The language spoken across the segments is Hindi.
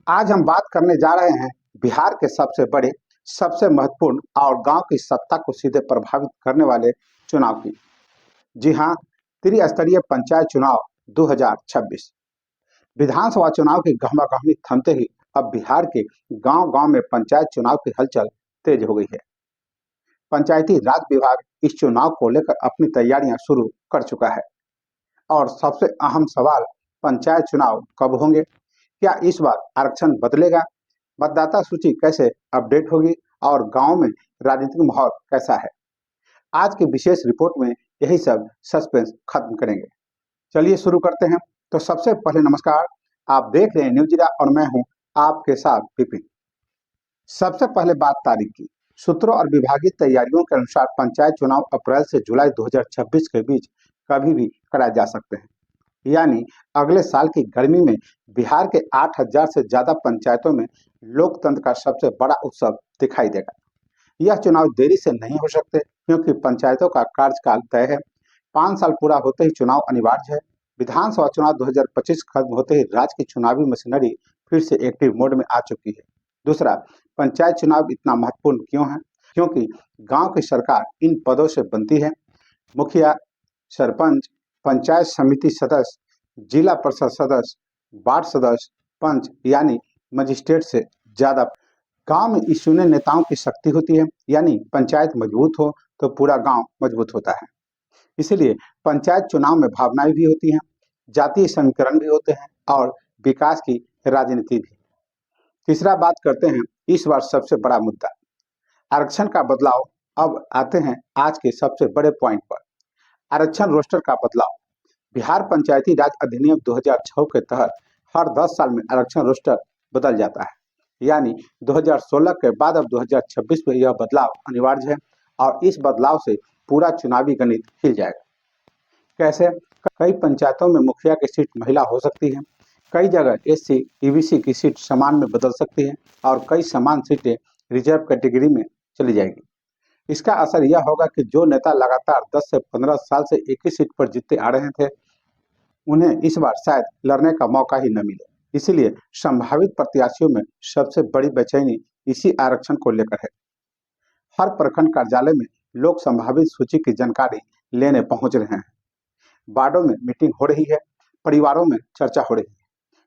आज हम बात करने जा रहे हैं बिहार के सबसे बड़े, सबसे महत्वपूर्ण और गांव की सत्ता को सीधे प्रभावित करने वाले चुनाव की। जी हां, त्रिस्तरीय पंचायत चुनाव 2026। विधानसभा चुनाव की गहमागहमी थमते ही अब बिहार के गांव-गांव में पंचायत चुनाव की हलचल तेज हो गई है। पंचायती राज विभाग इस चुनाव को लेकर अपनी तैयारियां शुरू कर चुका है और सबसे अहम सवाल, पंचायत चुनाव कब होंगे? क्या इस बार आरक्षण बदलेगा? मतदाता सूची कैसे अपडेट होगी और गांव में राजनीतिक माहौल कैसा है? आज की विशेष रिपोर्ट में यही सब सस्पेंस खत्म करेंगे। चलिए शुरू करते हैं। तो सबसे पहले नमस्कार, आप देख रहे हैं न्यूज़ और मैं हूं आपके साथ विपिन। सबसे पहले बात तारीख की। सूत्रों और विभागीय तैयारियों के अनुसार पंचायत चुनाव अप्रैल से जुलाई 2026 के बीच कभी भी कराए जा सकते हैं। यानी अगले साल की गर्मी में बिहार के 8,000 से ज्यादा पंचायतों में लोकतंत्र का सबसे बड़ा उत्सव दिखाई देगा। यह चुनाव देरी से नहीं हो सकते क्योंकि पंचायतों का कार्यकाल तय है। 5 साल पूरा होते ही चुनाव अनिवार्य है। विधानसभा चुनाव 2025 खत्म होते ही राज्य की चुनावी मशीनरी फिर से एक्टिव मोड में आ चुकी है। दूसरा, पंचायत चुनाव इतना महत्वपूर्ण क्यों है? क्योंकि गांव की सरकार इन पदों से बनती है। मुखिया, सरपंच, पंचायत समिति सदस्य, जिला परिषद सदस्य, वार्ड सदस्य, पंच यानी मजिस्ट्रेट से ज्यादा गांव में इस चुने नेताओं की शक्ति होती है। यानी पंचायत मजबूत हो तो पूरा गांव मजबूत होता है। इसलिए पंचायत चुनाव में भावनाएं भी होती हैं, जातीय समीकरण भी होते हैं और विकास की राजनीति भी। तीसरा बात करते हैं इस बार सबसे बड़ा मुद्दा, आरक्षण का बदलाव। अब आते हैं आज के सबसे बड़े पॉइंट पर, आरक्षण रोस्टर का बदलाव। बिहार पंचायती राज अधिनियम 2006 के तहत हर 10 साल में आरक्षण रोस्टर बदल जाता है। यानी 2016 के बाद अब 2026 में यह बदलाव अनिवार्य है और इस बदलाव से पूरा चुनावी गणित हिल जाएगा। कैसे? कई पंचायतों में मुखिया की सीट महिला हो सकती है, कई जगह एससी ईबीसी की सीट समान में बदल सकती है और कई समान सीटें रिजर्व कैटेगरी में चली जाएगी। इसका असर यह होगा कि जो नेता लगातार 10 से 15 साल से एक ही सीट पर जीतते आ रहे थे, उन्हें इस बार शायद लड़ने का मौका ही न मिले। इसीलिए संभावित प्रत्याशियों में सबसे बड़ी बेचैनी इसी आरक्षण को लेकर है। हर प्रखंड कार्यालय में लोग संभावित सूची की जानकारी लेने पहुंच रहे हैं। वार्डों में मीटिंग हो रही है, परिवारों में चर्चा हो रही है,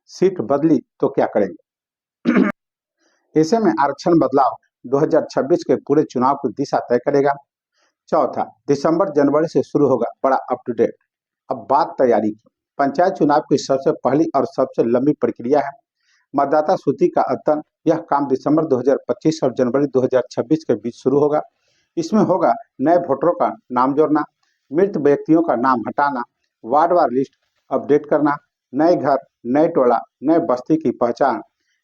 सीट बदली तो क्या करेंगे। ऐसे में आरक्षण बदलाव 2026 के पूरे चुनाव की दिशा तय करेगा। चौथा, दिसंबर जनवरी से शुरू होगा बड़ा अप टू डेट। अब बात तैयारी की। पंचायत चुनाव की सबसे पहली और सबसे लंबी प्रक्रिया है मतदाता सूची का अद्यतन। यह काम दिसंबर 2025 और जनवरी 2026 के बीच शुरू होगा। इसमें होगा नए वोटरों का नाम जोड़ना, मृत व्यक्तियों का नाम हटाना, वार्डवार लिस्ट अपडेट करना, नए घर, नए टोला, नए बस्ती की पहचान,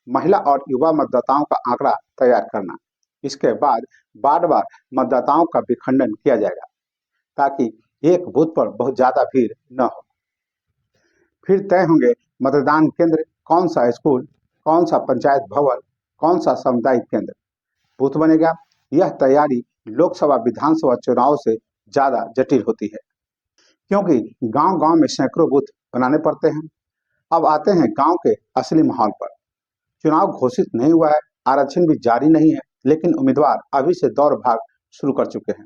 महिला और युवा मतदाताओं का आंकड़ा तैयार करना। इसके बाद वार्डवार मतदाताओं का विखंडन किया जाएगा ताकि एक बूथ पर बहुत ज्यादा भीड़ न हो। फिर तय होंगे मतदान केंद्र, कौन सा स्कूल, कौन सा पंचायत भवन, कौन सा सामुदायिक केंद्र बूथ बनेगा। यह तैयारी लोकसभा विधानसभा चुनाव से ज्यादा जटिल होती है क्योंकि गांव गांव में सैकड़ों बूथ बनाने पड़ते हैं। अब आते हैं गांव के असली माहौल पर। चुनाव घोषित नहीं हुआ है, आरक्षण भी जारी नहीं है, लेकिन उम्मीदवार अभी से दौड़ भाग शुरू कर चुके हैं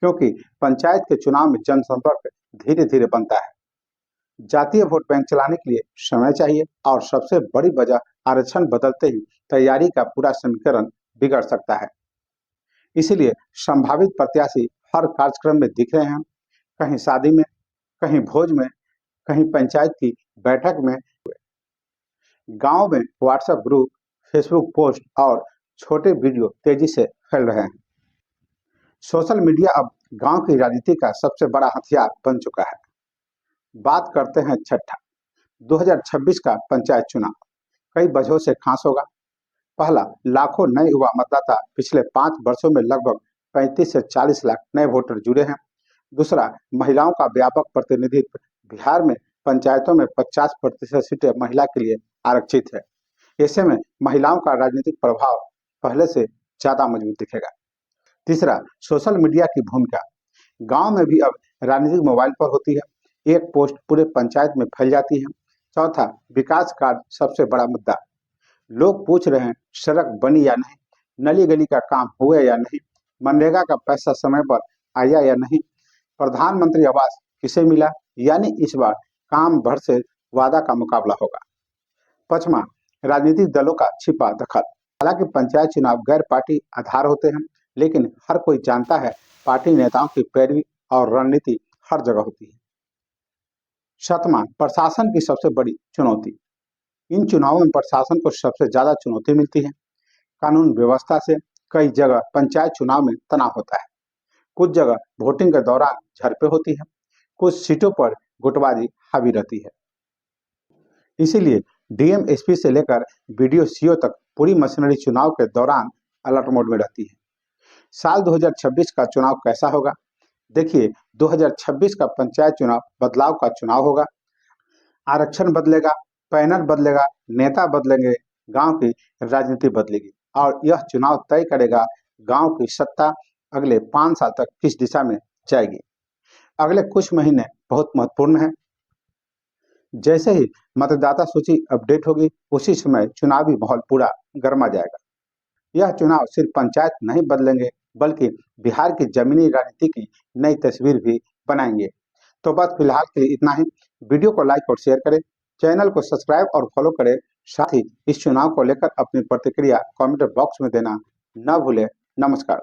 क्योंकि पंचायत के चुनाव में जनसंपर्क धीरे धीरे बनता है। जातीय वोट बैंक चलाने के लिए समय चाहिए और सबसे बड़ी वजह, आरक्षण बदलते ही तैयारी का पूरा समीकरण बिगड़ सकता है। इसीलिए संभावित प्रत्याशी हर कार्यक्रम में दिख रहे हैं, कहीं शादी में, कहीं भोज में, कहीं पंचायत की बैठक में। गांव में व्हाट्सएप ग्रुप, फेसबुक पोस्ट और छोटे वीडियो तेजी से फैल रहे हैं। सोशल मीडिया अब गांव की राजनीति का सबसे बड़ा हथियार बन चुका है। बात करते हैं छठा, 2026 का पंचायत चुनाव कई वजहों से खास होगा। पहला, लाखों नए युवा मतदाता, पिछले 5 वर्षों में लगभग 35 से 40 लाख नए वोटर जुड़े हैं। दूसरा, महिलाओं का व्यापक प्रतिनिधित्व। बिहार में पंचायतों में 50% सीटें महिला के लिए आरक्षित है। ऐसे में महिलाओं का राजनीतिक प्रभाव पहले से ज्यादा मजबूत दिखेगा। तीसरा, सोशल मीडिया की भूमिका। गांव में भी अब राजनीतिक मोबाइल पर होती है, एक पोस्ट पूरे पंचायत में फैल जाती है। चौथा, विकास कार्य सबसे बड़ा मुद्दा। लोग पूछ रहे हैं सड़क बनी या नहीं, नली गली का काम हुआ या नहीं, मनरेगा का पैसा समय पर आया या नहीं, प्रधानमंत्री आवास किसे मिला। यानी इस बार काम भर से वादा का मुकाबला होगा। पचवां, राजनीतिक दलों का छिपा दखल। हालांकि पंचायत चुनाव गैर पार्टी आधार होते हैं, लेकिन हर कोई जानता है पार्टी नेताओं की पैरवी और रणनीति हर जगह होती है। सातवां, प्रशासन की सबसे बड़ी चुनौती। इन चुनावों में प्रशासन को सबसे ज्यादा चुनौती मिलती है। कानून व्यवस्था से कई जगह पंचायत चुनाव में तनाव होता है। कुछ जगह वोटिंग के दौरान झड़पें होती है, कुछ सीटों पर गुटबाजी हावी रहती है। इसीलिए डीएम एसपी से लेकर बीडीओ सीओ तक पूरी मशीनरी चुनाव के दौरान अलर्ट मोड में रहती है। साल 2026 का चुनाव कैसा होगा? देखिए, 2026 का पंचायत चुनाव बदलाव का चुनाव होगा। आरक्षण बदलेगा, पैनल बदलेगा, नेता बदलेंगे, गांव की राजनीति बदलेगी और यह चुनाव तय करेगा गांव की सत्ता अगले 5 साल तक किस दिशा में जाएगी। अगले कुछ महीने बहुत महत्वपूर्ण है। जैसे ही मतदाता सूची अपडेट होगी, उसी समय चुनावी माहौल पूरा गर्मा जाएगा। यह चुनाव सिर्फ पंचायत नहीं बदलेंगे, बल्कि बिहार की जमीनी राजनीति की नई तस्वीर भी बनाएंगे। तो बस फिलहाल के लिए इतना ही। वीडियो को लाइक और शेयर करें, चैनल को सब्सक्राइब और फॉलो करें। साथ ही इस चुनाव को लेकर अपनी प्रतिक्रिया कमेंट बॉक्स में देना न भूलें। नमस्कार।